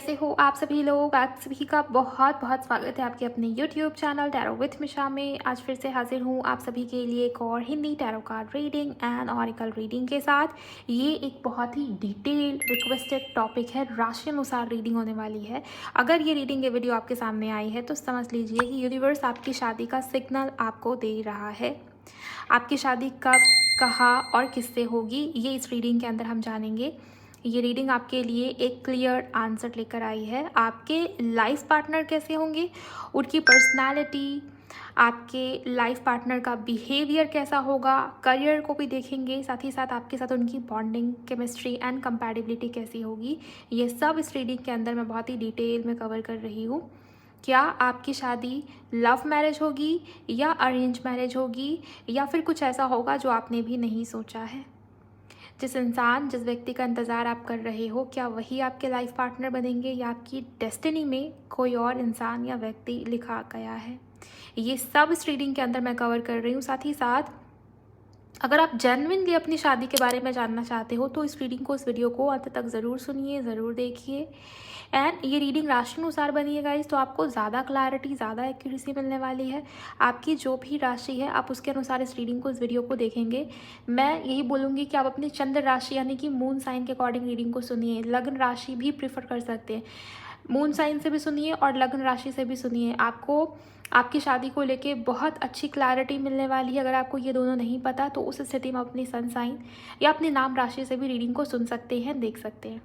कैसे हो आप सभी लोग। आप सभी का बहुत बहुत स्वागत है आपके अपने यूट्यूब चैनल टैरो विथ मिशा में। आज फिर से हाजिर हूँ आप सभी के लिए एक और Hindi tarot card reading and oracle reading के साथ। ये एक बहुत ही डिटेल्ड रिक्वेस्टेड टॉपिक है, राशि अनुसार रीडिंग होने वाली है। अगर ये रीडिंग ये वीडियो आपके सामने आई है तो समझ लीजिए कि यूनिवर्स आपकी शादी का सिग्नल आपको दे रहा है। आपकी शादी कब, कहाँ और किससे होगी, ये इस रीडिंग के अंदर हम जानेंगे। ये रीडिंग आपके लिए एक क्लियर आंसर लेकर आई है। आपके लाइफ पार्टनर कैसे होंगे, उनकी पर्सनालिटी, आपके लाइफ पार्टनर का बिहेवियर कैसा होगा, करियर को भी देखेंगे, साथ ही साथ आपके साथ उनकी बॉन्डिंग, केमिस्ट्री एंड कंपैटिबिलिटी कैसी होगी। ये सब इस रीडिंग के अंदर मैं बहुत ही डिटेल में कवर कर रही हूँ। क्या आपकी शादी लव मैरिज होगी या अरेंज मैरिज होगी, या फिर कुछ ऐसा होगा जो आपने भी नहीं सोचा है। जिस व्यक्ति का इंतज़ार आप कर रहे हो, क्या वही आपके लाइफ पार्टनर बनेंगे या आपकी डेस्टिनी में कोई और इंसान या व्यक्ति लिखा गया है। ये सब इस रीडिंग के अंदर मैं कवर कर रही हूँ। साथ ही साथ अगर आप जेन्युइनली अपनी शादी के बारे में जानना चाहते हो तो इस रीडिंग को, इस वीडियो को अंत तक ज़रूर सुनिए, ज़रूर देखिए। एंड ये रीडिंग राशि अनुसार बनी है गाइस, तो आपको ज़्यादा क्लैरिटी, ज़्यादा एक्यूरेसी मिलने वाली है। आपकी जो भी राशि है आप उसके अनुसार इस रीडिंग को, इस वीडियो को देखेंगे। मैं यही बोलूँगी कि आप अपनी चंद्र राशि यानी कि मून साइन के अकॉर्डिंग रीडिंग को सुनिए। लग्न राशि भी प्रीफर कर सकते हैं, मून साइन से भी सुनिए और लग्न राशि से भी सुनिए। आपको आपकी शादी को लेके बहुत अच्छी क्लैरिटी मिलने वाली है। अगर आपको ये दोनों नहीं पता तो उस स्थिति में अपनी सन साइन या अपने नाम राशि से भी रीडिंग को सुन सकते हैं, देख सकते हैं।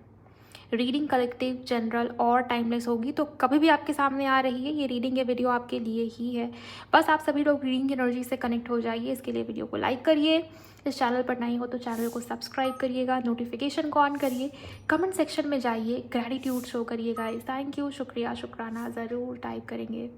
रीडिंग कलेक्टिव, जनरल और टाइमलेस होगी, तो कभी भी आपके सामने आ रही है ये रीडिंग, ये वीडियो आपके लिए ही है। बस आप सभी लोग रीडिंग की एनर्जी से कनेक्ट हो जाइए। इसके लिए वीडियो को लाइक करिए, इस चैनल पर नए हो तो चैनल को सब्सक्राइब करिएगा, नोटिफिकेशन को ऑन करिए, कमेंट सेक्शन में जाइए, ग्रैटिट्यूड शो करिएगा, थैंक यू, शुक्रिया, शुक्राना ज़रूर टाइप करेंगे।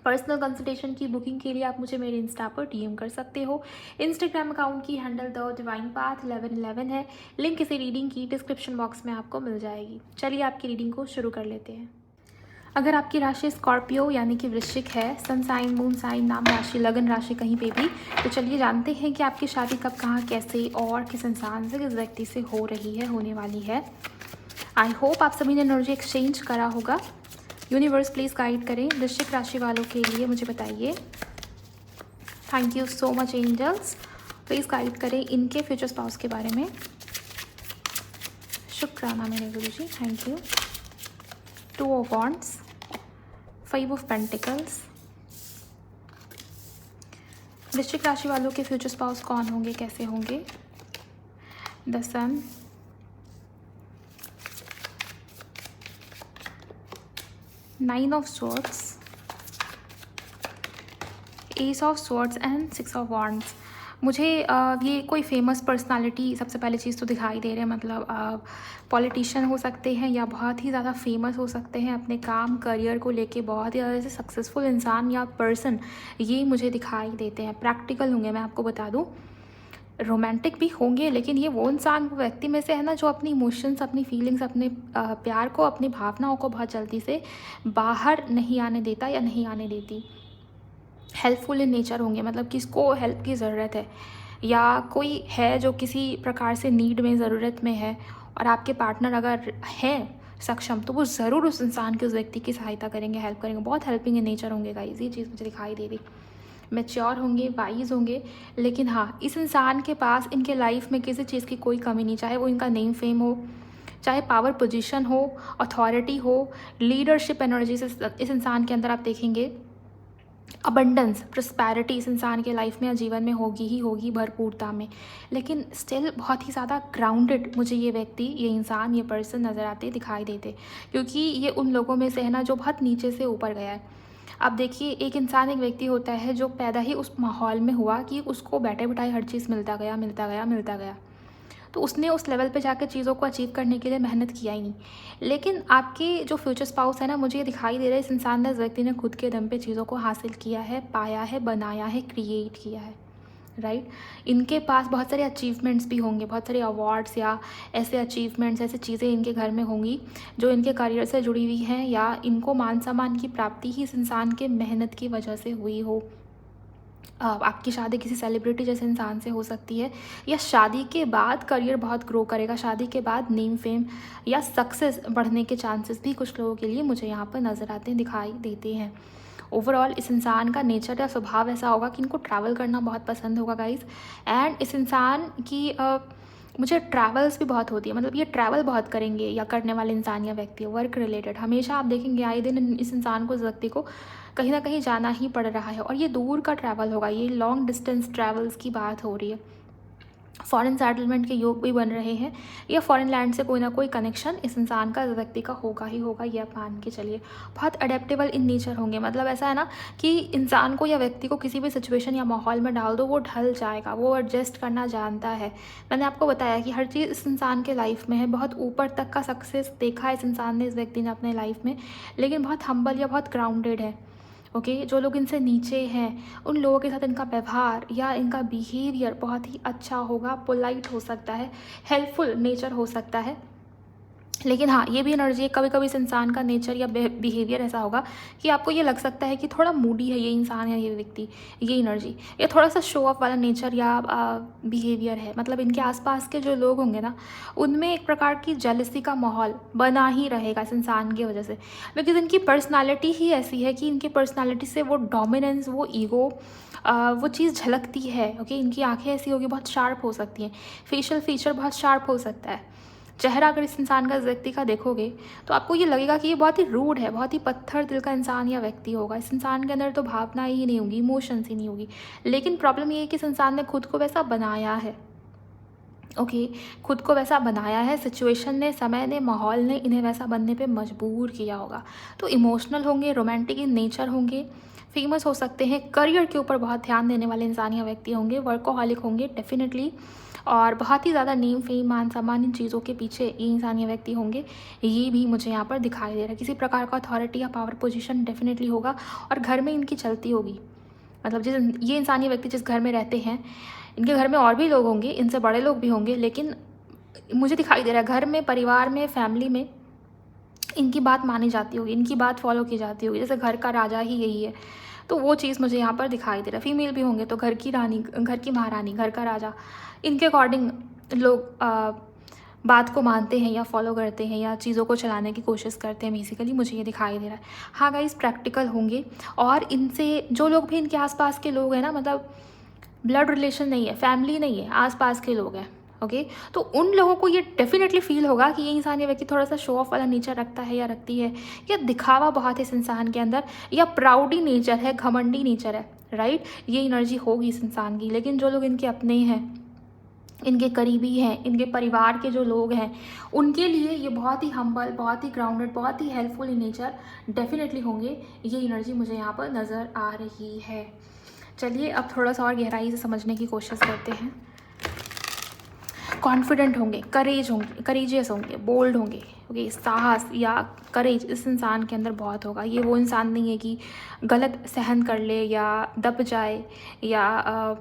पर्सनल कंसल्टेशन की बुकिंग के लिए आप मुझे मेरे इंस्टा पर डीएम कर सकते हो। इंस्टाग्राम अकाउंट की हैंडल द डिवाइन पाथ 1111 है। लिंक इसी रीडिंग की डिस्क्रिप्शन बॉक्स में आपको मिल जाएगी। चलिए आपकी रीडिंग को शुरू कर लेते हैं। अगर आपकी राशि स्कॉर्पियो यानी कि वृश्चिक है, सन साइन, मून साइन, नाम राशि, लगन राशि कहीं पे भी, तो चलिए जानते हैं कि आपकी शादी कब, कहाँ, कैसे और किस इंसान से, किस व्यक्ति से हो रही है, होने वाली है। आई होप आप सभी ने एनर्जी एक्सचेंज करा होगा। यूनिवर्स प्लीज़ गाइड करें वृश्चिक राशि वालों के लिए, मुझे बताइए। Thank you so much angels, please guide करें इनके फ्यूचर स्पाउस के बारे में। शुक्राना मेरे Guruji, thank you. 2 of wands, 5 of pentacles. वृश्चिक राशि वालों के फ्यूचर स्पाउस कौन होंगे, कैसे होंगे। The sun, nine of swords, ace of swords and 6 of wands. मुझे ये कोई फेमस पर्सनालिटी सबसे पहले चीज़ तो दिखाई दे रहे हैं, मतलब पॉलिटिशियन हो सकते हैं या बहुत ही ज़्यादा फेमस हो सकते हैं, अपने काम, करियर को लेके बहुत ही ज़्यादा ऐसे सक्सेसफुल इंसान या पर्सन ये मुझे दिखाई देते हैं। प्रैक्टिकल होंगे, मैं आपको बता दूँ, रोमांटिक भी होंगे, लेकिन ये वो इंसान, वो व्यक्ति में से है ना जो अपनी इमोशंस, अपनी फीलिंग्स, अपने प्यार को, अपनी भावनाओं को बहुत जल्दी से बाहर नहीं आने देता या नहीं आने देती। हेल्पफुल इन नेचर होंगे, मतलब किसको हेल्प की ज़रूरत है या कोई है जो किसी प्रकार से नीड में, ज़रूरत में है, और आपके पार्टनर अगर हैं सक्षम तो वो ज़रूर उस इंसान की, उस व्यक्ति की सहायता करेंगे, हेल्प करेंगे। बहुत हेल्पिंग इन नेचर होंगे गाइस, ये चीज़ मुझे दिखाई दे रही। मैच्योर होंगे, वाइज होंगे, लेकिन हाँ, इस इंसान के पास इनके लाइफ में किसी चीज़ की कोई कमी नहीं, चाहे वो इनका नेम फेम हो, चाहे पावर पोजीशन हो, अथॉरिटी हो, लीडरशिप एनर्जी से इस इंसान के अंदर आप देखेंगे अबंडेंस, प्रॉस्पेरिटी इस इंसान के लाइफ में या जीवन में होगी ही होगी, भरपूरता में। लेकिन स्टिल बहुत ही ज़्यादा ग्राउंडेड मुझे ये व्यक्ति, ये इंसान, ये पर्सन नज़र आते, दिखाई देते, क्योंकि ये उन लोगों में से है ना जो बहुत नीचे से ऊपर गया है। अब देखिए, एक इंसान, एक व्यक्ति होता है जो पैदा ही उस माहौल में हुआ कि उसको बैठे बिठाए हर चीज़ मिलता गया, मिलता गया, मिलता गया, तो उसने उस लेवल पे जाकर चीज़ों को अचीव करने के लिए मेहनत किया ही नहीं। लेकिन आपके जो फ्यूचर स्पाउस है ना, मुझे ये दिखाई दे रहा है इस इंसान ने, इस व्यक्ति ने खुद के दम पे चीज़ों को हासिल किया है, पाया है, बनाया है, क्रिएट किया है, राइट। इनके पास बहुत सारे अचीवमेंट्स भी होंगे, बहुत सारे अवार्ड्स या ऐसे अचीवमेंट्स, ऐसी चीज़ें इनके घर में होंगी जो इनके करियर से जुड़ी हुई हैं, या इनको मान सम्मान की प्राप्ति ही इस इंसान के मेहनत की वजह से हुई हो। आपकी शादी किसी सेलिब्रिटी जैसे इंसान से हो सकती है, या शादी के बाद करियर बहुत ग्रो करेगा, शादी के बाद नेम फेम या सक्सेस बढ़ने के चांसेस भी कुछ लोगों के लिए मुझे यहाँ पर नज़र आते हैं, दिखाई देते हैं। ओवरऑल इस इंसान का नेचर या स्वभाव ऐसा होगा कि इनको ट्रैवल करना बहुत पसंद होगा गाइस। एंड इस इंसान की मुझे ट्रैवल्स भी बहुत होती है, मतलब ये ट्रैवल बहुत करेंगे या करने वाले इंसान या व्यक्ति वर्क रिलेटेड। हमेशा आप देखेंगे आए दिन इस इंसान को, इस व्यक्ति को कहीं ना कहीं जाना ही पड़ रहा है, और ये दूर का ट्रैवल होगा, ये लॉन्ग डिस्टेंस ट्रैवल्स की बात हो रही है। फॉरेन सेटलमेंट के योग भी बन रहे हैं, या फॉरेन लैंड से कोई ना कोई कनेक्शन इस इंसान का, इस व्यक्ति का होगा ही होगा, ये आप मान के चलिए। बहुत अडेप्टेबल इन नेचर होंगे, मतलब ऐसा है ना कि इंसान को या व्यक्ति को किसी भी सिचुएशन या माहौल में डाल दो वो ढल जाएगा, वो एडजस्ट करना जानता है। मैंने आपको बताया कि हर चीज़ इस इंसान के लाइफ में है, बहुत ऊपर तक का सक्सेस देखा है इस इंसान ने, इस व्यक्ति ने अपने लाइफ में, लेकिन बहुत हम्बल या बहुत ग्राउंडेड है। ओके जो लोग इनसे नीचे हैं उन लोगों के साथ इनका व्यवहार या इनका बिहेवियर बहुत ही अच्छा होगा, पोलाइट हो सकता है, हेल्पफुल नेचर हो सकता है। लेकिन हाँ ये भी एनर्जी है, कभी कभी इस इंसान का नेचर या बिहेवियर ऐसा होगा कि आपको ये लग सकता है कि थोड़ा मूडी है ये इंसान या ये व्यक्ति, ये एनर्जी, या थोड़ा सा शो ऑफ वाला नेचर या बिहेवियर है। मतलब इनके आसपास के जो लोग होंगे ना, उनमें एक प्रकार की जेलसी का माहौल बना ही रहेगा इस इंसान की वजह से, बिकॉज इनकी पर्सनालिटी ही ऐसी है कि इनकी पर्सनालिटी से वो डोमिनेंस, वो ईगो, वो चीज़ झलकती है। ओके इनकी आंखें ऐसी होगी, बहुत शार्प हो सकती हैं, फेशियल फीचर बहुत शार्प हो सकता है। चेहरा अगर इस इंसान का, इस व्यक्ति का देखोगे तो आपको ये लगेगा कि ये बहुत ही रूड है, बहुत ही पत्थर दिल का इंसान या व्यक्ति होगा। इस इंसान के अंदर तो भावना ही नहीं होगी, इमोशंस ही नहीं होगी। लेकिन प्रॉब्लम ये है कि इस इंसान ने खुद को वैसा बनाया है। ओके खुद को वैसा बनाया है, सिचुएशन ने, समय ने, माहौल ने इन्हें वैसा बनने पे मजबूर किया होगा। तो इमोशनल होंगे, रोमांटिक इन नेचर होंगे, फेमस हो सकते हैं, करियर के ऊपर बहुत ध्यान देने वाले इंसान या व्यक्ति होंगे, वर्कोहॉलिक होंगे डेफिनेटली, और बहुत ही ज़्यादा नेम फेम मान सम्मान इन चीज़ों के पीछे ये इंसान या व्यक्ति होंगे। ये भी मुझे यहाँ पर दिखाई दे रहा है। किसी प्रकार का अथॉरिटी या पावर पोजीशन डेफिनेटली होगा, और घर में इनकी चलती होगी। मतलब जिस ये इंसान या व्यक्ति जिस घर में रहते हैं, इनके घर में और भी लोग होंगे, इनसे बड़े लोग भी होंगे, लेकिन मुझे दिखाई दे रहा है घर में, परिवार में, फैमिली में इनकी बात मानी जाती होगी, इनकी बात फॉलो की जाती होगी, जैसे घर का राजा ही यही है। तो वो चीज़ मुझे यहाँ पर दिखाई दे रहा है। फीमेल भी होंगे तो घर की रानी, घर की महारानी, घर का राजा, इनके अकॉर्डिंग लोग बात को मानते हैं या फॉलो करते हैं या चीज़ों को चलाने की कोशिश करते हैं। बेसिकली मुझे ये दिखाई दे रहा है। हाँ गाइस प्रैक्टिकल होंगे, और इनसे जो लोग भी इनके आसपास के लोग हैं ना, मतलब ब्लड रिलेशन नहीं है, फैमिली नहीं है, आसपास के लोग हैं। ओके तो उन लोगों को ये डेफिनेटली फील होगा कि ये इंसान, ये व्यक्ति थोड़ा सा शो ऑफ वाला नेचर रखता है या रखती है, या दिखावा बहुत है इस इंसान के अंदर, या प्राउडी नेचर है, घमंडी नेचर है, राइट। ये एनर्जी होगी इस इंसान की। लेकिन जो लोग इनके अपने हैं, इनके करीबी हैं, इनके परिवार के जो लोग हैं, उनके लिए ये बहुत ही हम्बल, बहुत ही ग्राउंडेड, बहुत ही हेल्पफुल इन नेचर डेफिनेटली होंगे। ये एनर्जी मुझे यहाँ पर नज़र आ रही है। चलिए अब थोड़ा सा और गहराई से समझने की कोशिश करते हैं। कॉन्फिडेंट होंगे, करेजियस होंगे, बोल्ड होंगे। ओके साहस या करेज इस इंसान के अंदर बहुत होगा। ये वो इंसान नहीं है कि गलत सहन कर ले या दब जाए, या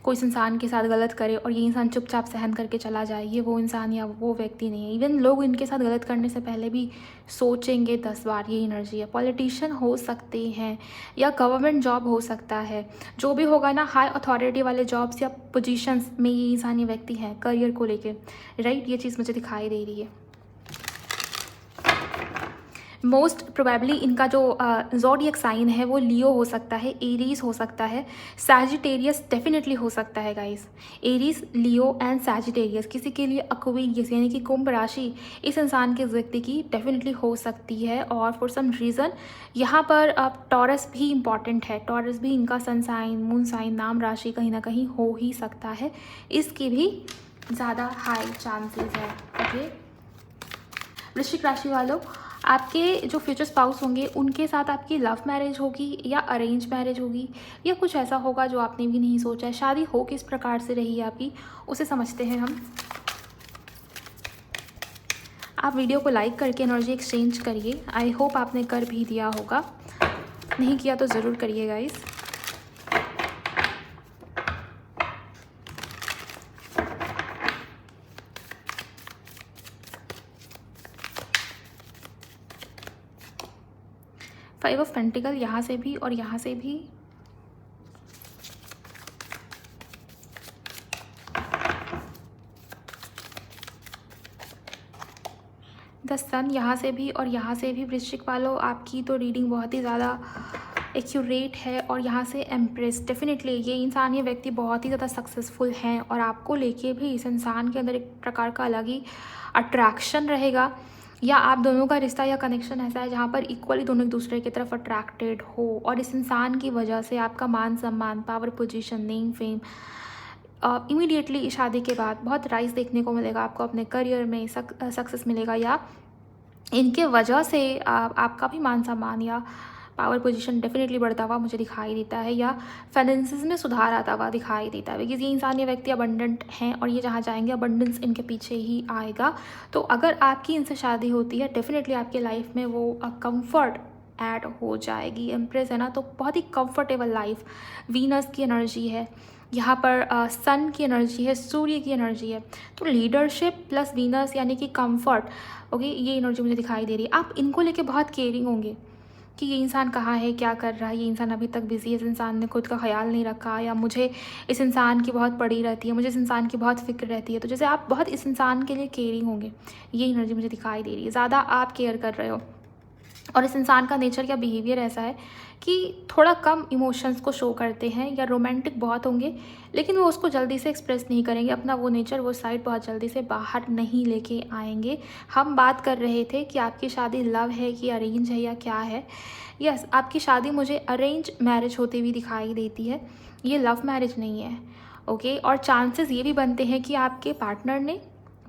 कोई इस इंसान के साथ गलत करे और ये इंसान चुपचाप सहन करके चला जाए। ये वो इंसान या वो व्यक्ति नहीं है। इवन लोग इनके साथ गलत करने से पहले भी सोचेंगे 10 बार। ये एनर्जी है। पॉलिटिशियन हो सकते हैं या गवर्नमेंट जॉब हो सकता है, जो भी होगा ना, हाई अथॉरिटी वाले जॉब्स या पोजीशंस में ये इंसान, ये व्यक्ति है करियर को लेके, राइट। ये चीज़ मुझे दिखाई दे रही है। मोस्ट प्रोबेबली इनका जो ज़ोडिएक साइन है वो लियो हो सकता है, एरीज हो सकता है, सैजिटेरियस डेफिनेटली हो सकता है guys. Aries, Leo and Sagittarius. किसी के लिए एक्वेरियस यानी कि कुंभ राशि इस इंसान के व्यक्ति की डेफिनेटली हो सकती है। और फॉर सम रीज़न यहाँ पर टॉरस भी इम्पॉर्टेंट है। टॉरस भी इनका सन साइन, मून साइन, नाम राशि कहीं ना कहीं हो ही सकता है। इसकी भी ज़्यादा हाई चांसेस है। ओके वृश्चिक राशि वालों, आपके जो फ्यूचर स्पाउस होंगे उनके साथ आपकी लव मैरिज होगी या अरेंज मैरिज होगी, या कुछ ऐसा होगा जो आपने भी नहीं सोचा है। शादी हो किस प्रकार से रही है आपकी, उसे समझते हैं हम। आप वीडियो को लाइक करके एनर्जी एक्सचेंज करिए। आई होप आपने कर भी दिया होगा, नहीं किया तो ज़रूर करिए गाइस। फाइव ऑफ पेंटिकल यहाँ से भी और यहाँ से भी, द सन यहाँ से भी और यहाँ से भी वृश्चिक वालों, आपकी तो रीडिंग बहुत ही ज़्यादा एक्यूरेट है। और यहाँ से एम्प्रेस, डेफिनेटली ये इंसान, ये व्यक्ति बहुत ही ज़्यादा सक्सेसफुल हैं और आपको लेके भी इस इंसान के अंदर एक प्रकार का अलग ही अट्रैक्शन रहेगा, या आप दोनों का रिश्ता या कनेक्शन ऐसा है जहाँ पर इक्वली दोनों एक दूसरे की तरफ अट्रैक्टेड हो। और इस इंसान की वजह से आपका मान सम्मान, power, position, name, fame immediately शादी के बाद बहुत राइज देखने को मिलेगा आपको। अपने करियर में सक्सेस मिलेगा, या इनके वजह से आपका भी मान सम्मान या पावर पोजीशन डेफिनेटली बढ़ता हुआ मुझे दिखाई देता है, या फाइनेंसेस में सुधार आता हुआ दिखाई देता है। बिकॉज ये इंसान, ये व्यक्ति अबंडेंट हैं और ये जहाँ जाएंगे अबंडेंस इनके पीछे ही आएगा। तो अगर आपकी इनसे शादी होती है, डेफिनेटली आपके लाइफ में वो कंफर्ट ऐड हो जाएगी। एम्प्रेस है ना, तो बहुत ही कंफर्टेबल लाइफ। वीनस की एनर्जी है यहाँ पर, सन की एनर्जी है, सूर्य की एनर्जी है, तो लीडरशिप प्लस वीनस यानी कि कंफर्ट, ओके, ये एनर्जी मुझे दिखाई दे रही है। आप इनको लेके बहुत केयरिंग होंगे कि ये इंसान कहाँ है, क्या कर रहा है, ये इंसान अभी तक बिजी है, इस इंसान ने खुद का ख्याल नहीं रखा, या मुझे इस इंसान की बहुत पड़ी रहती है, मुझे इस इंसान की बहुत फिक्र रहती है। तो जैसे आप बहुत इस इंसान के लिए केयरिंग होंगे, ये एनर्जी मुझे दिखाई दे रही है। ज़्यादा आप केयर कर रहे हो, और इस इंसान का नेचर या बिहेवियर ऐसा है कि थोड़ा कम इमोशंस को शो करते हैं, या रोमांटिक बहुत होंगे लेकिन वो उसको जल्दी से एक्सप्रेस नहीं करेंगे, अपना वो नेचर, वो साइड बहुत जल्दी से बाहर नहीं लेके आएंगे। हम बात कर रहे थे कि आपकी शादी लव है कि अरेंज है या क्या है। यस, आपकी शादी मुझे अरेंज मैरिज होती हुई दिखाई देती है, ये लव मैरिज नहीं है, ओके। और चांसेस ये भी बनते हैं कि आपके पार्टनर ने,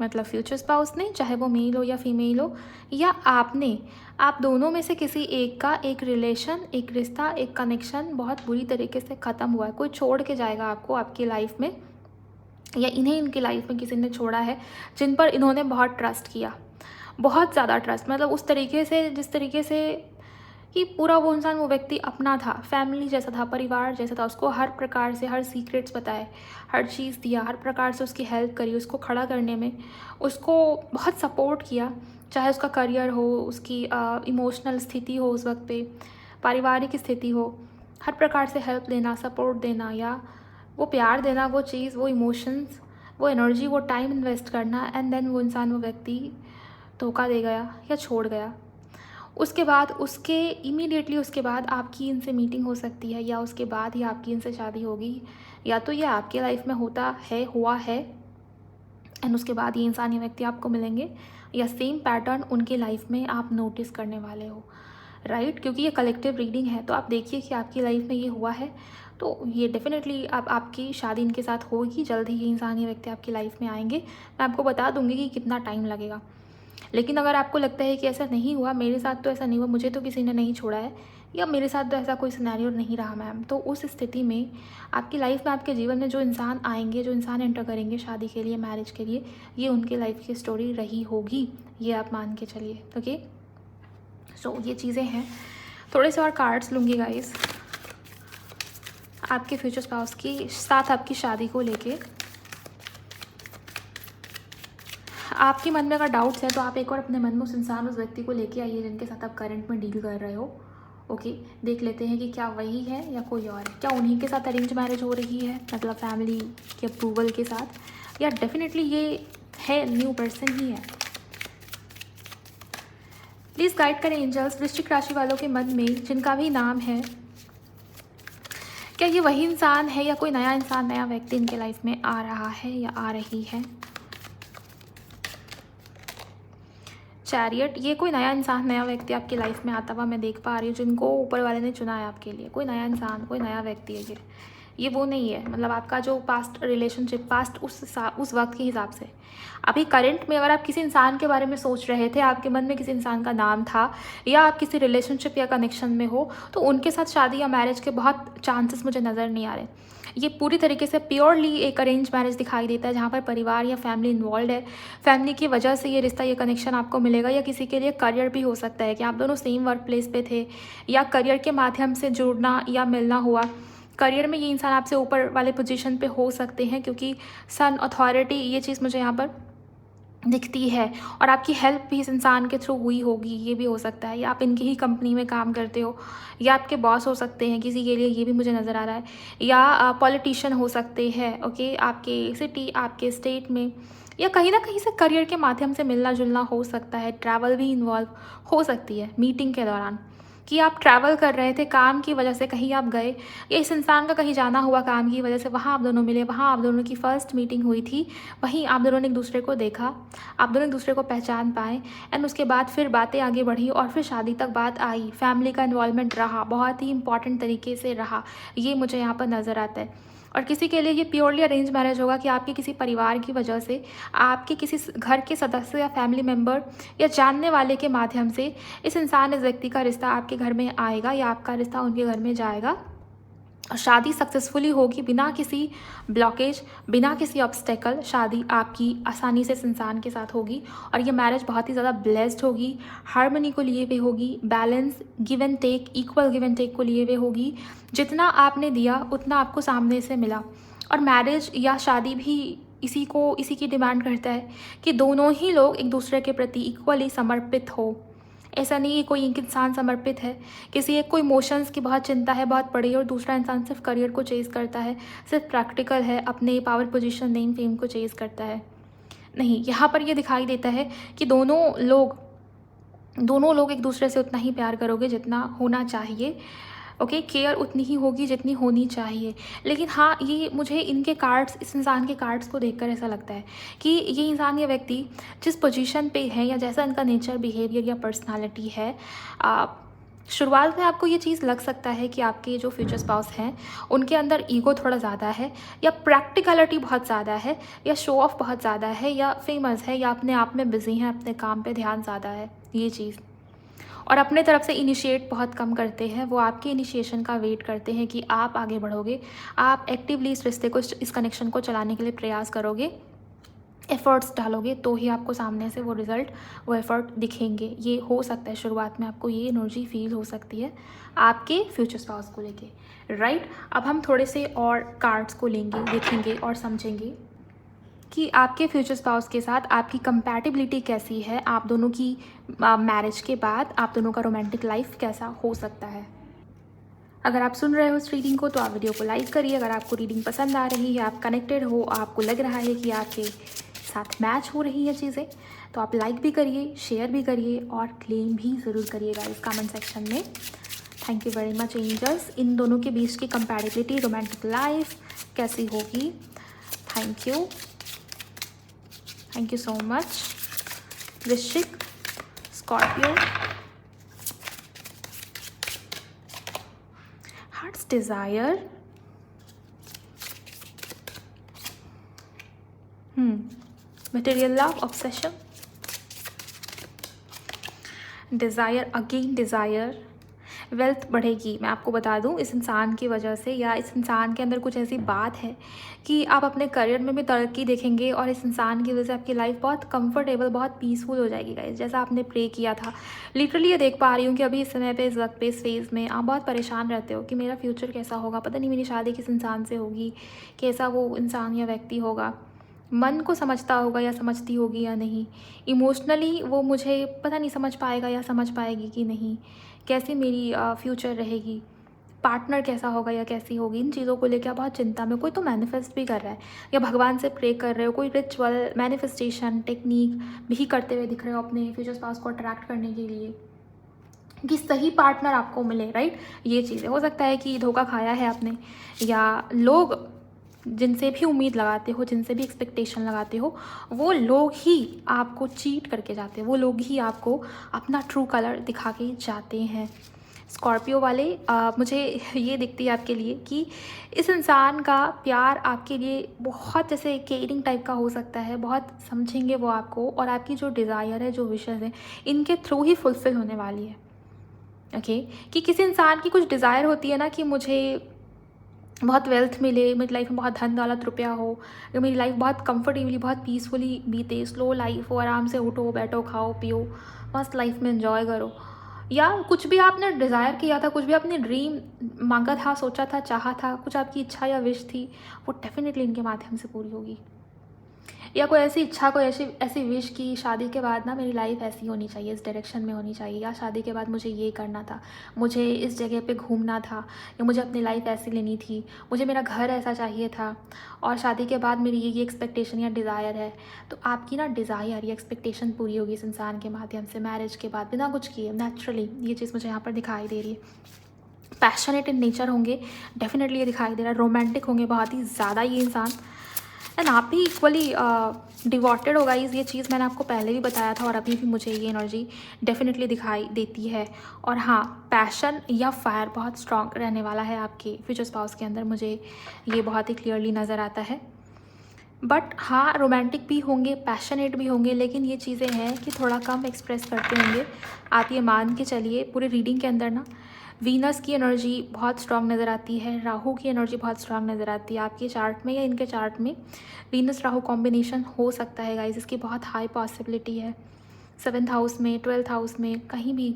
मतलब फ्यूचर स्पाउस ने, चाहे वो मेल हो या फीमेल हो, या आपने, आप दोनों में से किसी एक का एक रिलेशन, एक रिश्ता, एक कनेक्शन बहुत बुरी तरीके से ख़त्म हुआ है। कोई छोड़ के जाएगा आपको आपकी लाइफ में, या इन्हें इनकी लाइफ में किसी ने छोड़ा है जिन पर इन्होंने बहुत ट्रस्ट किया, बहुत ज़्यादा ट्रस्ट, मतलब उस तरीके से जिस तरीके से कि पूरा वो इंसान, वो व्यक्ति अपना था, फैमिली जैसा था, परिवार जैसा था। उसको हर प्रकार से हर सीक्रेट्स बताए, हर चीज़ दिया, हर प्रकार से उसकी हेल्प करी, उसको खड़ा करने में उसको बहुत सपोर्ट किया, चाहे उसका करियर हो, उसकी इमोशनल स्थिति हो, उस वक्त पे पारिवारिक स्थिति हो, हर प्रकार से हेल्प देना, सपोर्ट देना, या वो प्यार देना, वो चीज़, वो इमोशंस, वो एनर्जी, वो टाइम इन्वेस्ट करना, एंड देन वो इंसान, वो व्यक्ति धोखा दे गया या छोड़ गया। उसके बाद, उसके इमीडिएटली उसके बाद आपकी इनसे मीटिंग हो सकती है, या उसके बाद ही आपकी इनसे शादी होगी, या तो ये आपके लाइफ में होता है, हुआ है, एंड उसके बाद ये इंसान, ये व्यक्ति आपको मिलेंगे, या सेम पैटर्न उनके लाइफ में आप नोटिस करने वाले हो, राइट। क्योंकि ये कलेक्टिव रीडिंग है, तो आप देखिए कि आपकी लाइफ में ये हुआ है, तो ये डेफिनेटली आपकी शादी इनके साथ होगी जल्द ही। ये इंसान, ये व्यक्ति आपकी लाइफ में आएंगे। मैं आपको बता दूंगी कि कितना टाइम लगेगा, लेकिन अगर आपको लगता है कि ऐसा नहीं हुआ, मेरे साथ तो ऐसा नहीं हुआ, मुझे तो किसी ने नहीं छोड़ा है, या मेरे साथ तो ऐसा कोई सिनेरियो नहीं रहा मैम, तो उस स्थिति में आपकी लाइफ में, आपके जीवन में जो इंसान आएंगे, जो इंसान एंटर करेंगे शादी के लिए, मैरिज के लिए, ये उनके लाइफ की स्टोरी रही होगी, ये आप मान के चलिए, ओके। सो ये चीज़ें हैं। थोड़े से और कार्ड्स लूँगी गाइस आपके फ्यूचर स्पाउस की साथ आपकी शादी को लेके। आपके मन में अगर डाउट्स हैं तो आप एक और अपने मन में उस इंसान, उस व्यक्ति को लेके आइए जिनके साथ आप करंट में डील कर रहे हो, ओके। देख लेते हैं कि क्या वही है या कोई और है, क्या उन्हीं के साथ अरेंज मैरिज हो रही है, मतलब फैमिली के अप्रूवल के साथ, या डेफिनेटली ये है न्यू पर्सन ही है। प्लीज़ गाइड करें एंजल्स वृश्चिक राशि वालों के मन में जिनका भी नाम है, क्या ये वही इंसान है या कोई नया इंसान, नया व्यक्ति इनके लाइफ में आ रहा है या आ रही है। चैरियट, ये कोई नया इंसान, नया व्यक्ति आपकी लाइफ में आता हुआ मैं देख पा रही हूँ, जिनको ऊपर वाले ने चुना है आपके लिए। कोई नया इंसान, कोई नया व्यक्ति है ये वो नहीं है, मतलब आपका जो पास्ट रिलेशनशिप, पास्ट उस वक्त के हिसाब से अभी करंट में अगर आप किसी इंसान के बारे में सोच रहे थे, आपके मन में किसी इंसान का नाम था, या आप किसी रिलेशनशिप या कनेक्शन में हो, तो उनके साथ शादी या मैरिज के बहुत चांसेस मुझे नज़र नहीं आ रहे। ये पूरी तरीके से प्योरली एक अरेंज मैरिज दिखाई देता है, जहाँ पर परिवार या फैमिली इन्वॉल्व है। फैमिली की वजह से ये रिश्ता, ये कनेक्शन आपको मिलेगा, या किसी के लिए करियर भी हो सकता है कि आप दोनों सेम वर्क प्लेस पे थे, या करियर के माध्यम से जुड़ना या मिलना हुआ। करियर में ये इंसान आपसे ऊपर वाले पोजीशन पे हो सकते हैं, क्योंकि सन अथॉरिटी, ये चीज़ मुझे यहाँ पर दिखती है, और आपकी हेल्प भी इस इंसान के थ्रू हुई होगी, ये भी हो सकता है, या आप इनकी ही कंपनी में काम करते हो, या आपके बॉस हो सकते हैं किसी के लिए, ये भी मुझे नज़र आ रहा है, या पॉलिटिशियन हो सकते हैं, ओके, आपके सिटी, आपके स्टेट में, या कहीं ना कहीं से करियर के माध्यम से मिलना जुलना हो सकता है, ट्रैवल भी इन्वॉल्व हो सकती है मीटिंग के दौरान, कि आप ट्रैवल कर रहे थे काम की वजह से, कहीं आप गए या इस इंसान का कहीं जाना हुआ काम की वजह से, वहाँ आप दोनों मिले, वहाँ आप दोनों की फर्स्ट मीटिंग हुई थी, वहीं आप दोनों ने एक दूसरे को देखा, आप दोनों एक दूसरे को पहचान पाए, एंड उसके बाद फिर बातें आगे बढ़ी और फिर शादी तक बात आई, फैमिली का इन्वॉल्वमेंट रहा, बहुत ही इंपॉर्टेंट तरीके से रहा, ये मुझे यहाँ पर नज़र आता है। और किसी के लिए ये प्योरली अरेंज मैरिज होगा कि आपके किसी परिवार की वजह से, आपके किसी घर के सदस्य या फैमिली मेम्बर या जानने वाले के माध्यम से इस इंसान, इस व्यक्ति का रिश्ता आपके घर में आएगा या आपका रिश्ता उनके घर में जाएगा और शादी सक्सेसफुली होगी, बिना किसी ब्लॉकेज, बिना किसी ऑब्स्टेकल। शादी आपकी आसानी से इस इंसान के साथ होगी और ये मैरिज बहुत ही ज़्यादा ब्लेस्ड होगी, हार्मनी को लिए हुए होगी, balance, give and take, equal give and take को लिए हुए होगी। जितना आपने दिया उतना आपको सामने से मिला। और मैरिज या शादी भी इसी की डिमांड करता है कि दोनों ही लोग एक दूसरे के प्रति इक्वली समर्पित हो। ऐसा नहीं है कोई एक इंसान समर्पित है, किसी एक को इमोशंस की बहुत चिंता है, बहुत बड़ी, और दूसरा इंसान सिर्फ करियर को चेज़ करता है, सिर्फ प्रैक्टिकल है, अपने पावर पोजीशन, नेम फेम को चेज़ करता है। नहीं, यहाँ पर ये दिखाई देता है कि दोनों लोग एक दूसरे से उतना ही प्यार करोगे जितना होना चाहिए। ओके, केयर उतनी ही होगी जितनी होनी चाहिए। लेकिन हाँ, ये मुझे इनके कार्ड्स, इस इंसान के कार्ड्स को देखकर ऐसा लगता है कि ये इंसान या व्यक्ति जिस पोजीशन पे है या जैसा इनका नेचर, बिहेवियर या पर्सनालिटी है, शुरुआत में आपको ये चीज़ लग सकता है कि आपके जो फ्यूचर स्पाउस हैं उनके अंदर ईगो थोड़ा ज़्यादा है, या प्रैक्टिकलिटी बहुत ज़्यादा है, या शो ऑफ बहुत ज़्यादा है, या फेमस है, या अपने आप में बिजी हैं, अपने काम पे ध्यान ज़्यादा है, ये चीज़। और अपने तरफ से इनिशिएट बहुत कम करते हैं। वो आपके इनिशिएशन का वेट करते हैं कि आप आगे बढ़ोगे, आप एक्टिवली इस रिश्ते को, इस कनेक्शन को चलाने के लिए प्रयास करोगे, एफ़र्ट्स डालोगे, तो ही आपको सामने से वो रिज़ल्ट, वो एफ़र्ट दिखेंगे। ये हो सकता है शुरुआत में आपको ये एनर्जी फील हो सकती है आपके फ्यूचर स्पाउस को लेके, राइट। अब हम थोड़े से और कार्ड्स को लेंगे, देखेंगे और समझेंगे कि आपके फ्यूचर स्पाउस के साथ आपकी कंपैटिबिलिटी कैसी है, आप दोनों की मैरिज के बाद आप दोनों का रोमांटिक लाइफ कैसा हो सकता है। अगर आप सुन रहे हो इस रीडिंग को तो आप वीडियो को लाइक करिए। अगर आपको रीडिंग पसंद आ रही है, आप कनेक्टेड हो, आपको लग रहा है कि आपके साथ मैच हो रही है चीज़ें, तो आप लाइक भी करिए, शेयर भी करिए और क्लेम भी ज़रूर करिएगा इस कमेंट सेक्शन में। Thank you very much angels. इन दोनों के बीच की कंपैटिबिलिटी, रोमांटिक लाइफ कैसी होगी। Thank you, thank you so much. वृश्चिक, Scorpio, heart's desire, material love, obsession, desire, again desire. Wealth बढ़ेगी। मैं आपको बता दूं, इस इंसान की वजह से या इस इंसान के अंदर कुछ ऐसी बात है कि आप अपने करियर में भी तरक्की देखेंगे और इस इंसान की वजह से आपकी लाइफ बहुत कंफर्टेबल, बहुत पीसफुल हो जाएगी गाइस, जैसा आपने प्रे किया था। लिटरली ये देख पा रही हूँ कि अभी इस समय पे, इस वक्त पे, इस फेज़ में आप बहुत परेशान रहते हो कि मेरा फ्यूचर कैसा होगा, पता नहीं मेरी शादी किस इंसान से होगी, कैसा वो इंसान या व्यक्ति होगा, मन को समझता होगा या समझती होगी या नहीं, इमोशनली वो मुझे पता नहीं समझ पाएगा या समझ पाएगी कि नहीं, कैसी मेरी फ्यूचर रहेगी, पार्टनर कैसा होगा या कैसी होगी, इन चीज़ों को लेकर बहुत चिंता में। कोई तो मैनिफेस्ट भी कर रहा है या भगवान से प्रे कर रहे हो, कोई रिचुअल, मैनिफेस्टेशन टेक्निक भी करते हुए दिख रहे हो अपने फ्यूचर स्पाउस को अट्रैक्ट करने के लिए कि सही पार्टनर आपको मिले, राइट। ये चीज़ें हो सकता है कि धोखा खाया है आपने, या लोग जिनसे भी उम्मीद लगाते हो, जिनसे भी एक्सपेक्टेशन लगाते हो, वो लोग ही आपको चीट करके जाते हैं, वो लोग ही आपको अपना ट्रू कलर दिखा के जाते हैं। स्कॉर्पियो वाले, मुझे ये दिखती है आपके लिए कि इस इंसान का प्यार आपके लिए बहुत जैसे केयरिंग टाइप का हो सकता है, बहुत समझेंगे वो आपको, और आपकी जो डिज़ायर है, जो विशेज़ है, इनके थ्रू ही फुलफ़िल होने वाली है। ओके, कि किसी इंसान की कुछ डिज़ायर होती है ना कि मुझे बहुत वेल्थ मिले, मेरी लाइफ में बहुत धन दौलत रुपया हो, या मेरी लाइफ बहुत कंफर्टेबली, बहुत पीसफुली बीते, स्लो लाइफ हो, आराम से उठो, बैठो, खाओ पियो, मस्त लाइफ में एंजॉय करो, या कुछ भी आपने डिज़ायर किया था, कुछ भी आपने ड्रीम मांगा था, सोचा था, चाहा था, कुछ आपकी इच्छा या विश थी, वो डेफिनेटली इनके माध्यम से पूरी होगी। या कोई ऐसी इच्छा, कोई ऐसी ऐसी विश कि शादी के बाद ना मेरी लाइफ ऐसी होनी चाहिए, इस डायरेक्शन में होनी चाहिए, या शादी के बाद मुझे ये करना था, मुझे इस जगह पे घूमना था, या मुझे अपनी लाइफ ऐसी लेनी थी, मुझे मेरा घर ऐसा चाहिए था, और शादी के बाद मेरी ये एक्सपेक्टेशन या डिज़ायर है। तो आपकी ना डिज़ायर या एक्सपेक्टेशन पूरी होगी इस इंसान के माध्यम से, मैरिज के बाद, बिना कुछ किए, नेचुरली। ये चीज़ मुझे यहाँ पर दिखाई दे रही है। पैशनेट इन नेचर होंगे, डेफिनेटली ये दिखाई दे रहा है। रोमांटिक होंगे बहुत ही ज़्यादा ये इंसान, एंड आप भी इक्वली डिवोटेड होगा। ये चीज़ मैंने आपको पहले भी बताया था, और अभी भी मुझे ये एनर्जी डेफिनेटली दिखाई देती है। और हाँ, पैशन या फायर बहुत स्ट्रॉन्ग रहने वाला है आपके फ्यूचर स्पाउस के अंदर, मुझे ये बहुत ही क्लियरली नज़र आता है। बट हाँ, रोमांटिक भी होंगे, पैशनेट भी होंगे, लेकिन ये चीज़ें हैं कि थोड़ा कम एक्सप्रेस करते होंगे। आप ये मान के चलिए, पूरे रीडिंग के अंदर ना वीनस की एनर्जी बहुत स्ट्रांग नज़र आती है, राहु की एनर्जी बहुत स्ट्रांग नज़र आती है आपके चार्ट में, या इनके चार्ट में वीनस राहु कॉम्बिनेशन हो सकता है गाइस। इसकी बहुत हाई पॉसिबिलिटी है। 7th हाउस में, 12th हाउस में, कहीं भी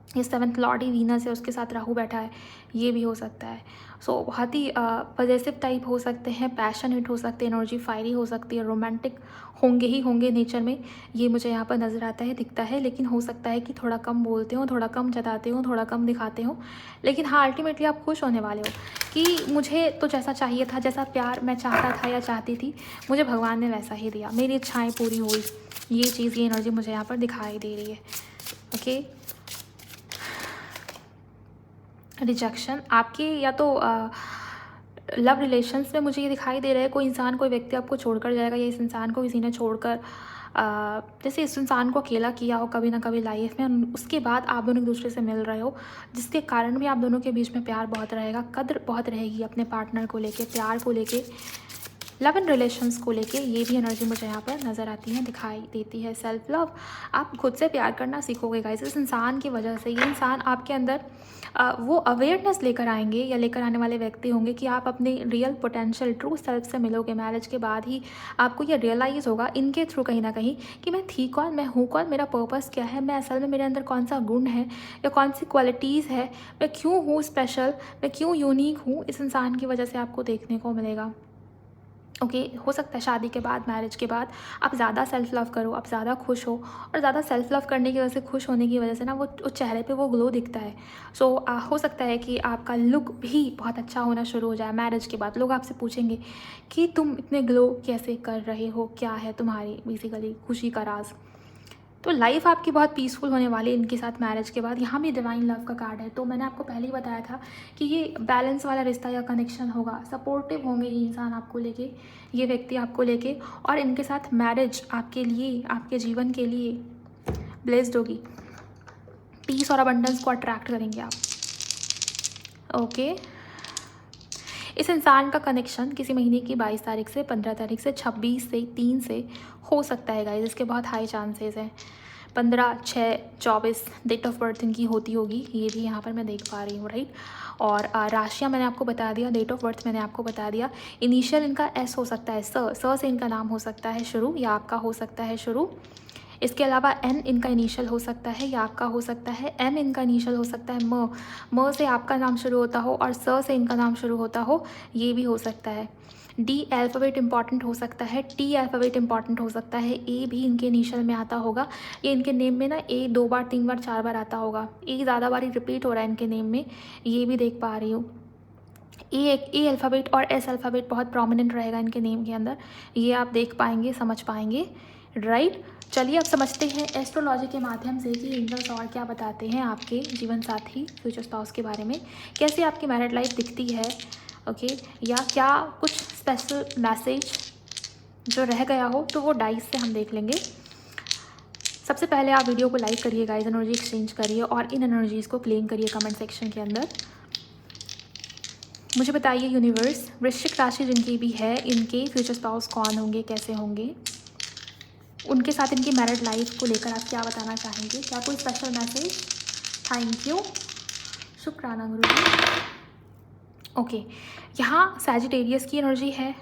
ये 7th लॉर्ड ही वीनस है, उसके साथ राहु बैठा है, ये भी हो सकता है। सो बहुत ही पॉजिटिव टाइप हो सकते हैं, पैशनेट हो सकते हैं, एनर्जी फायरी हो सकती है, रोमांटिक होंगे ही होंगे नेचर में, ये मुझे यहाँ पर नज़र आता है, दिखता है। लेकिन हो सकता है कि थोड़ा कम बोलते हो, थोड़ा कम जताते हो, थोड़ा कम दिखाते हो, लेकिन हाँ, अल्टीमेटली आप खुश होने वाले हो कि मुझे तो जैसा चाहिए था, जैसा प्यार मैं चाहता था या चाहती थी, मुझे भगवान ने वैसा ही दिया, मेरी इच्छाएँ पूरी हुई। ये चीज़, ये एनर्जी मुझे यहाँ पर दिखाई दे रही है। ओके, रिजेक्शन आपके, या तो लव रिलेशंस में मुझे ये दिखाई दे रहा है, कोई इंसान, कोई व्यक्ति आपको छोड़कर जाएगा, या इस इंसान को किसी ने छोड़कर जैसे इस इंसान को अकेला किया हो कभी ना कभी लाइफ में, उसके बाद आप दोनों एक दूसरे से मिल रहे हो, जिसके कारण भी आप दोनों के बीच में प्यार बहुत रहेगा, कद्र बहुत रहेगी अपने पार्टनर को लेके, प्यार को लेके, लव एंड रिलेशंस को लेके। ये भी एनर्जी मुझे यहाँ पर नज़र आती है, दिखाई देती है। सेल्फ लव, आप खुद से प्यार करना सीखोगे गाइस इस इंसान की वजह से। ये इंसान आपके अंदर वो अवेयरनेस लेकर आएंगे, या लेकर आने वाले व्यक्ति होंगे कि आप अपने रियल पोटेंशियल ट्रू सेल्फ से मिलोगे। मैरिज के बाद ही आपको ये रियलाइज़ होगा इनके थ्रू कहीं ना कहीं कि मैं थी कौन, मैं हूँ कौन, मेरा पर्पस क्या है, मैं असल में मेरे अंदर कौन सा गुण है या कौन सी क्वालिटीज़ है, मैं क्यों हूँ स्पेशल, मैं क्यों यूनिक हूँ। इस इंसान की वजह से आपको देखने को मिलेगा। ओके, हो सकता है शादी के बाद, मैरिज के बाद आप ज़्यादा सेल्फ लव करो, आप ज़्यादा खुश हो, और ज़्यादा सेल्फ लव करने की वजह से, खुश होने की वजह से ना, वो चेहरे पे वो ग्लो दिखता है। सो हो सकता है कि आपका लुक भी बहुत अच्छा होना शुरू हो जाए मैरिज के बाद। लोग आपसे पूछेंगे कि तुम इतने ग्लो कैसे कर रहे हो, क्या है तुम्हारी बेसिकली खुशी का राज। तो लाइफ आपकी बहुत पीसफुल होने वाली है इनके साथ मैरिज के बाद। यहाँ भी डिवाइन लव का कार्ड है, तो मैंने आपको पहले ही बताया था कि ये बैलेंस वाला रिश्ता या कनेक्शन होगा, सपोर्टिव होंगे ये इंसान आपको लेके, ये व्यक्ति आपको लेके, और इनके साथ मैरिज आपके लिए, आपके जीवन के लिए ब्लेस्ड होगी। पीस और अबंडेंस को अट्रैक्ट करेंगे आप। ओके, इस इंसान का कनेक्शन किसी महीने की 22 तारीख से, 15 तारीख से, 26 से, 3 से हो सकता है गाइस। इसके बहुत हाई चांसेस हैं। 15/6/24 डेट ऑफ बर्थ इनकी होती होगी, ये भी यहाँ पर मैं देख पा रही हूँ, राइट। और राशियाँ मैंने आपको बता दिया, डेट ऑफ बर्थ मैंने आपको बता दिया। इनिशियल इनका एस हो सकता है, स से इनका नाम हो सकता है शुरू, या आपका हो सकता है शुरू। इसके अलावा एन इनका इनिशियल हो सकता है, या आपका हो सकता है। एम इनका इनिशियल हो सकता है, म से आपका नाम शुरू होता हो और स से इनका नाम शुरू होता हो, ये भी हो सकता है। डी अल्फ़ाबेट इंपॉर्टेंट हो सकता है, टी अल्फ़ाबेट इंपॉर्टेंट हो सकता है, ए भी इनके इनिशियल में आता होगा। ये इनके नेम में ना ए 2 बार 3 बार 4 बार आता होगा, ए ज़्यादा बार रिपीट हो रहा है इनके नेम में, ये भी देख पा रही हूँ। ए अल्फ़ाबेट और एस अल्फ़ाबेट बहुत प्रोमिनेंट रहेगा इनके नेम के अंदर, ये आप देख पाएंगे, समझ पाएंगे, राइट। चलिए अब समझते हैं एस्ट्रोलॉजी के माध्यम से कि एंजल्स और क्या बताते हैं आपके जीवन साथी, फ्यूचर स्पाउस के बारे में, कैसे आपकी मैरिड लाइफ दिखती है। ओके, या क्या कुछ स्पेशल मैसेज जो रह गया हो, तो वो डाइस से हम देख लेंगे। सबसे पहले आप वीडियो को लाइक करिए गाइस, एनर्जी एक्सचेंज करिए और इन एनर्जीज़ को क्लेम करिए कमेंट सेक्शन के अंदर। मुझे बताइए यूनिवर्स, वृश्चिक राशि जिनकी भी है, इनके फ्यूचर स्पाउस कौन होंगे, कैसे होंगे, उनके साथ इनकी मैरिड लाइफ को लेकर आप क्या बताना चाहेंगे, क्या कोई स्पेशल मैसेज। थैंक यू, शुक्राना गुरु जी। ओके, यहाँ सैजिटेरियस की एनर्जी है,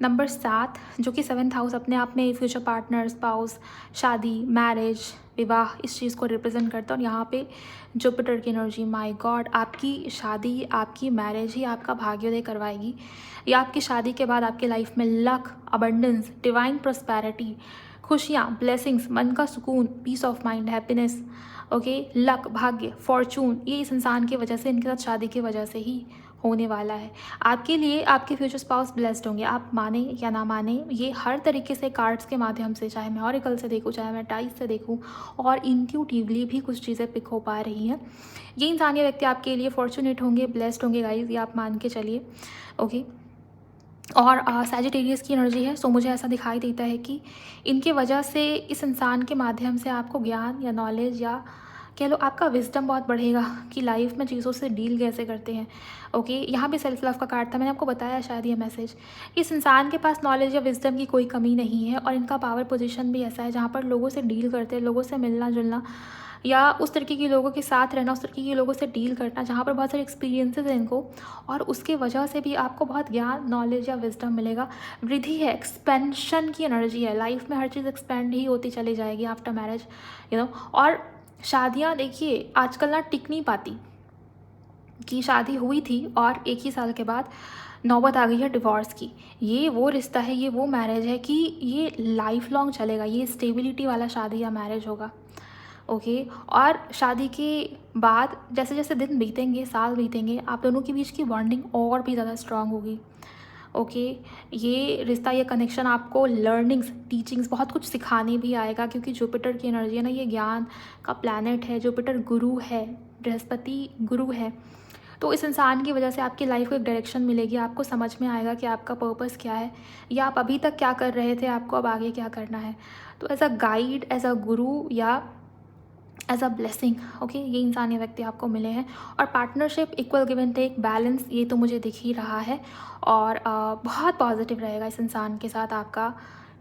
नंबर 7 जो कि 7th हाउस अपने आप में फ्यूचर पार्टनर, स्पाउस, शादी, मैरिज, विवाह इस चीज़ को रिप्रेजेंट करता है। और यहाँ पे जुपिटर की एनर्जी, माय गॉड, आपकी शादी, आपकी मैरिज ही आपका भाग्योदय करवाएगी। या आपकी शादी के बाद आपके लाइफ में लक, अबंडेंस, डिवाइन प्रोस्पैरिटी, खुशियाँ, ब्लेसिंग्स, मन का सुकून, peace of mind, happiness, okay, luck, भाग्य, फॉर्चून, ये इस इंसान की वजह से, इनके साथ शादी की वजह से ही होने वाला है। आपके लिए आपके फ्यूचर स्पाउस ब्लेस्ड होंगे, आप माने या ना माने, ये हर तरीके से कार्ड्स के माध्यम से, चाहे मैं ऑरिकल से देखूँ, चाहे मैं टाइज से देखूँ, और इंट्यूटिवली भी कुछ चीज़ें पिक हो पा रही हैं। ये इंसान, ये व्यक्ति आपके लिए फॉर्चुनेट होंगे, ब्लेस्ड होंगे गाइज, ये आप मान के चलिए, ओके। और सैजिटेरियस की एनर्जी है, सो मुझे ऐसा दिखाई देता है कि इनके वजह से, इस इंसान के माध्यम से आपको ज्ञान या नॉलेज या कह लो आपका विजडम बहुत बढ़ेगा कि लाइफ में चीज़ों से डील कैसे करते हैं, ओके। यहाँ भी सेल्फ लव का कार्ड था, मैंने आपको बताया शायद ये मैसेज। इस इंसान के पास नॉलेज या विजडम की कोई कमी नहीं है, और इनका पावर पोजीशन भी ऐसा है जहाँ पर लोगों से डील करते हैं, लोगों से मिलना जुलना, या उस तरीके के लोगों के साथ रहना, उस तरीके के लोगों से डील करना जहाँ पर बहुत सारे एक्सपीरियंसेस हैं इनको, और उसके वजह से भी आपको बहुत ज्ञान, नॉलेज या विजडम मिलेगा। वृद्धि है, एक्सपेंशन की एनर्जी है, लाइफ में हर चीज़ एक्सपेंड ही होती चली जाएगी आफ्टर मैरिज, और शादियाँ देखिए आजकल ना टिक नहीं पाती, कि शादी हुई थी और 1 ही साल के बाद नौबत आ गई है डिवोर्स की। ये वो रिश्ता है, ये वो मैरिज है कि ये लाइफ लॉन्ग चलेगा, ये स्टेबिलिटी वाला शादी या मैरिज होगा, ओके। और शादी के बाद जैसे जैसे दिन बीतेंगे, साल बीतेंगे, आप दोनों के बीच की बॉन्डिंग और भी ज़्यादा स्ट्रांग होगी, ओके। ये रिश्ता, ये कनेक्शन आपको लर्निंग्स, टीचिंग्स, बहुत कुछ सिखाने भी आएगा, क्योंकि जुपिटर की एनर्जी है ना, ये ज्ञान का प्लैनेट है, जुपिटर गुरु है, बृहस्पति गुरु है। तो इस इंसान की वजह से आपकी लाइफ को एक डायरेक्शन मिलेगी, आपको समझ में आएगा कि आपका पर्पस क्या है, या आप अभी तक क्या कर रहे थे, आपको अब आगे क्या करना है। तो as a guide, as a guru, या एज अ ब्लेसिंग, ओके, ये इंसान, ये व्यक्ति आपको मिले हैं। और partnership, equal give and take, balance, ये तो मुझे दिख ही रहा है। और बहुत पॉजिटिव रहेगा इस इंसान के साथ आपका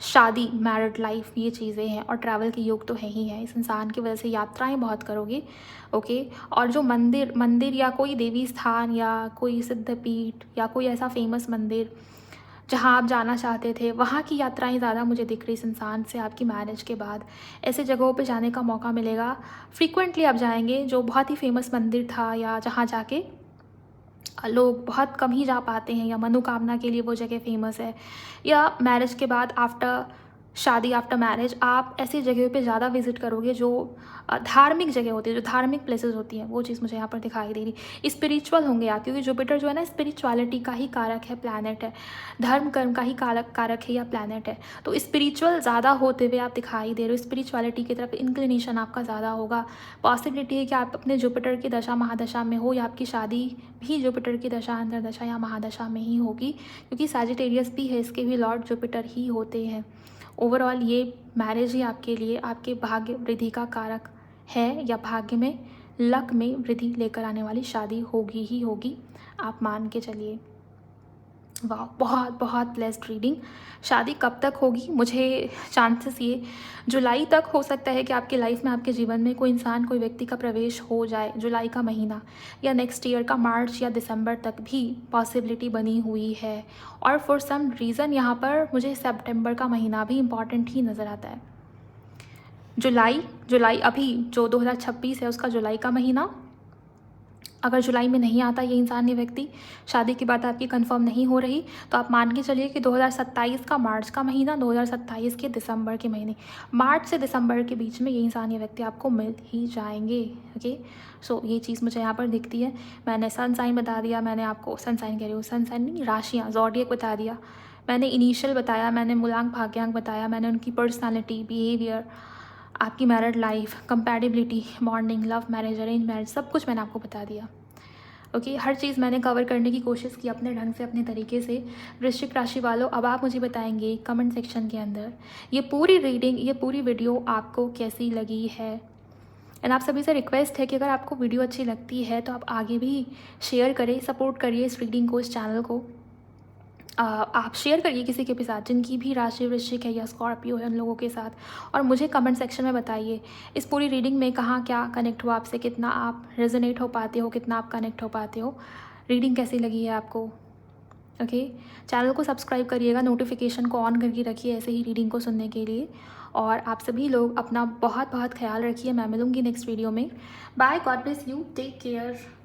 शादी, मैरिड लाइफ, ये चीज़ें हैं। और ट्रैवल के योग तो है ही है, इस इंसान की वजह से यात्राएं बहुत करोगे, ओके। और जो मंदिर या कोई देवी स्थान या कोई सिद्धपीठ या कोई ऐसा फेमस मंदिर जहाँ आप जाना चाहते थे, वहाँ की यात्राएं ज़्यादा मुझे दिख रही इस इंसान से आपकी मैरिज के बाद। ऐसे जगहों पे जाने का मौका मिलेगा, फ्रीक्वेंटली आप जाएंगे, जो बहुत ही फेमस मंदिर था या जहाँ जाके लोग बहुत कम ही जा पाते हैं, या मनोकामना के लिए वो जगह फेमस है। या मैरिज के बाद, आफ्टर शादी, आफ्टर मैरिज, आप ऐसी जगहों पे ज़्यादा विजिट करोगे जो धार्मिक जगह होती है, जो धार्मिक प्लेसेस होती हैं, वो चीज़ मुझे यहाँ पर दिखाई दे रही। स्पिरिचुअल होंगे आप, क्योंकि जुपिटर जो है ना, स्पिरिचुअलिटी का ही कारक है, प्लैनेट है, धर्म कर्म का ही कारक है या प्लैनेट है। तो स्पिरिचुअल ज़्यादा होते हुए आप दिखाई दे रहे हो, स्पिरिचुअलिटी की तरफ इंक्लिनेशन आपका ज़्यादा होगा। पॉसिबिलिटी है कि आप अपने जुपिटर की दशा महादशा में हो, या आपकी शादी भी जुपिटर की दशा, अंतरदशा या महादशा में ही होगी, क्योंकि सैजिटेरियस भी है, इसके भी लॉर्ड जुपिटर ही होते हैं। ओवरऑल ये मैरिज ही आपके लिए आपके भाग्य वृद्धि का कारक है, या भाग्य में, लक में वृद्धि लेकर आने वाली शादी होगी ही होगी, आप मान के चलिए। वाह, बहुत बहुत ब्लेस्ड रीडिंग। शादी कब तक होगी? मुझे चांसेस ये जुलाई तक हो सकता है कि आपकी लाइफ में, आपके जीवन में कोई इंसान, कोई व्यक्ति का प्रवेश हो जाए, जुलाई का महीना, या नेक्स्ट ईयर का मार्च या दिसंबर तक भी पॉसिबिलिटी बनी हुई है। और फॉर सम रीज़न यहाँ पर मुझे सितंबर का महीना भी इम्पॉर्टेंट ही नज़र आता है। जुलाई अभी जो 2026 है उसका जुलाई का महीना, अगर जुलाई में नहीं आता ये इंसान, ये व्यक्ति, शादी की बात आपकी कंफर्म नहीं हो रही, तो आप मान के चलिए कि 2027 का मार्च का महीना, 2027 के दिसंबर के महीने, मार्च से दिसंबर के बीच में ये इंसान, ये व्यक्ति आपको मिल ही जाएंगे, ओके। सो ये चीज़ मुझे यहाँ पर दिखती है। मैंने सन साइन बता दिया, मैंने आपको सन साइन कह रही हूँ, सन साइन नहीं, राशियाँ, ज़ोडिएक बता दिया, मैंने इनिशियल बताया, मैंने मूलांक भाग्यांक बताया, मैंने उनकी पर्सनैलिटी, बिहेवियर, आपकी married life, compatibility, bonding, love marriage, arrange marriage, सब कुछ मैंने आपको बता दिया, ओके। हर चीज़ मैंने कवर करने की कोशिश की अपने ढंग से, अपने तरीके से। वृश्चिक राशि वालों, अब आप मुझे बताएंगे कमेंट सेक्शन के अंदर ये पूरी रीडिंग, ये पूरी वीडियो आपको कैसी लगी है। एंड आप सभी से रिक्वेस्ट है कि अगर आपको वीडियो अच्छी लगती है तो आप आगे भी शेयर करें, सपोर्ट करिए इस रीडिंग को, इस चैनल को। आप शेयर करिए किसी के भी साथ जिनकी भी राशि वृश्चिक है या स्कॉर्पियो है, उन लोगों के साथ। और मुझे कमेंट सेक्शन में बताइए इस पूरी रीडिंग में कहाँ क्या कनेक्ट हुआ आपसे, कितना आप रेजोनेट हो पाते हो, कितना आप कनेक्ट हो पाते हो, रीडिंग कैसी लगी है आपको। ओके, चैनल को सब्सक्राइब करिएगा, नोटिफिकेशन को ऑन करके रखिए ऐसे ही रीडिंग को सुनने के लिए। और आप सभी लोग अपना बहुत बहुत ख्याल रखिए। मैं मिलूँगी नेक्स्ट वीडियो में। Bye, God bless you, take care.